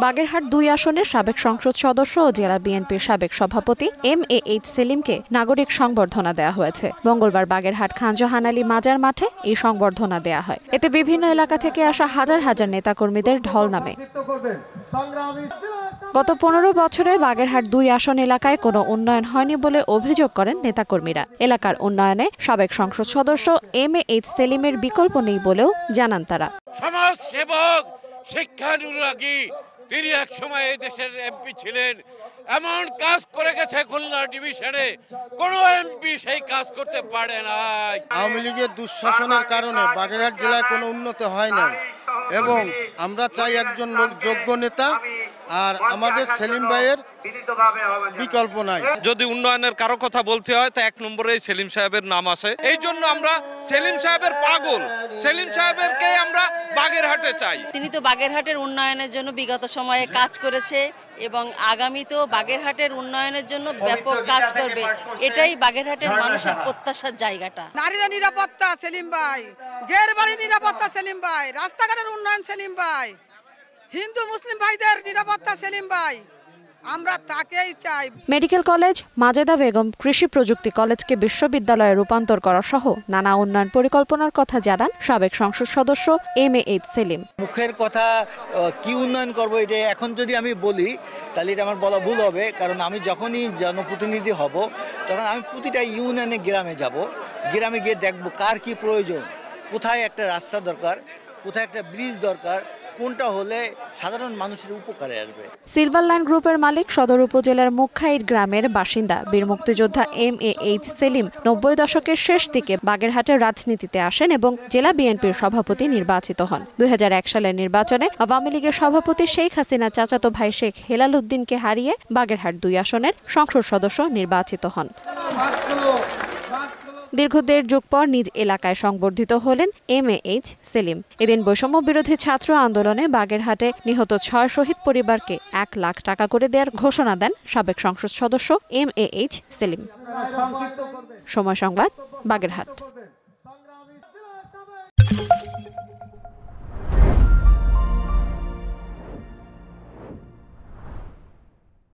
বাগেরহাট ২ আসনের সাবেক সংসদ সদস্য ও জেলা বিএনপির সাবেক সভাপতি MAH সেলিমকে নাগরিক সংবর্ধনা দেওয়া হয়েছে। মঙ্গলবার বাগেরহাট খান জাহান আলী মাজার মাঠে এই সংবর্ধনা দেওয়া হয়। এতে বিভিন্ন এলাকা থেকে আসা হাজার হাজার নেতাকর্মীদের ঢল নামে। গত ১৫ বছরে বাগেরহাট ২ আসন এলাকায় কোনো উন্নয়ন হয়নি বলে অভিযোগ করেন নেতাকর্মীরা। এলাকার উন্নয়নে সাবেক সংসদ সদস্য MAH সেলিমের বিকল্প নেই বলেও জানান তারা। সমাজ সেবক, শিক্ষানুরাগী, তিনি এক সময় এই দেশের এমপি ছিলেন। এমন কাজ করে গেছে খুলনা ডিভিশনে, কোন এমপি সেই কাজ করতে পারে নাই। আওয়ামী লীগের দুঃশাসনের কারণে বাগেরহাট জেলায় কোনো উন্নতি হয় নাই এবং আমরা চাই একজন লোক যোগ্য নেতা, আর আমাদের সেলিম ভাইয়ের বিকল্প নাই। যদি উন্নয়নের কারো কথা বলতে হয় তা ১ নম্বরে সেলিম সাহেবের নাম আসে। এই জন্য আমরা সেলিম সাহেবের পাগল, সেলিম সাহেবেরকে আমরা বাগেরহাটে চাই। তিনি তো বাগেরহাটের উন্নয়নের জন্য বিগত সময়ে কাজ করেছে এবং আগামীতেও বাগেরহাটের উন্নয়নের জন্য ব্যাপক কাজ করবে। এটাই বাগেরহাটের মানুষের প্রত্যাশার জায়গাটা। নারীদের নিরাপত্তা সেলিম ভাই, গের বাড়ির নিরাপত্তা সেলিম ভাই, রাস্তাঘাটের উন্নয়ন সেলিম ভাই, হিন্দু মুসলিম ভাইদের নিরাপত্তা সেলিম ভাই, আমরা তাকেই চাই। মেডিকেল কলেজ, মাজেদা বেগম কৃষি প্রযুক্তি কলেজকে বিশ্ববিদ্যালয়ে রূপান্তর করা সহ নানা উন্নয়ন পরিকল্পনার কথা জানান সাবেক সংসদ সদস্য MAH সেলিম। মুখের কথা কি উন্নয়ন করব এটা এখন যদি আমি বলি তাহলে এটা আমার বলা ভুল হবে, কারণ আমি যখনই জনপ্রতিনিধি হব তখন আমি প্রতিটা ইউনিয়নে গ্রামে যাব, গ্রামে গিয়ে দেখব কার কি প্রয়োজন, কোথায় একটা রাস্তা দরকার, কোথায় একটা ব্রিজ দরকার, কোনটা হলে সাধারণ মানুষের উপকারে আসবে। সিলভার লাইন গ্রুপের মালিক সদর উপজেলার মুখাইর গ্রামের বাসিন্দা বীর মুক্তিযোদ্ধা MAH সেলিম ৯০ দশকের শেষ দিকে বাগেরহাটের রাজনীতিতে আসেন এবং জেলা বিএনপির সভাপতি নির্বাচিত হন। ২০০১ সালের নির্বাচনে আওয়ামী লীগের সভাপতি শেখ হাসিনা চাচাতো ভাই শেখ হেলাল উদ্দিনকে হারিয়ে বাগেরহাট ২ আসনের সংসদ সদস্য নির্বাচিত হন। দীর্ঘ ১.৫ যুগ পর নিজ এলাকায় সংবর্ধিত হলেন MAH সেলিম। এদিন বৈষম্য বিরোধী ছাত্র আন্দোলনে বাগেরহাটে নিহত ৬ শহীদ পরিবারকে ১ লাখ টাকা করে দেওয়ার ঘোষণা দেন সাবেক সংসদ সদস্য MAH সেলিম। সময় সংবাদ, বাগেরহাট।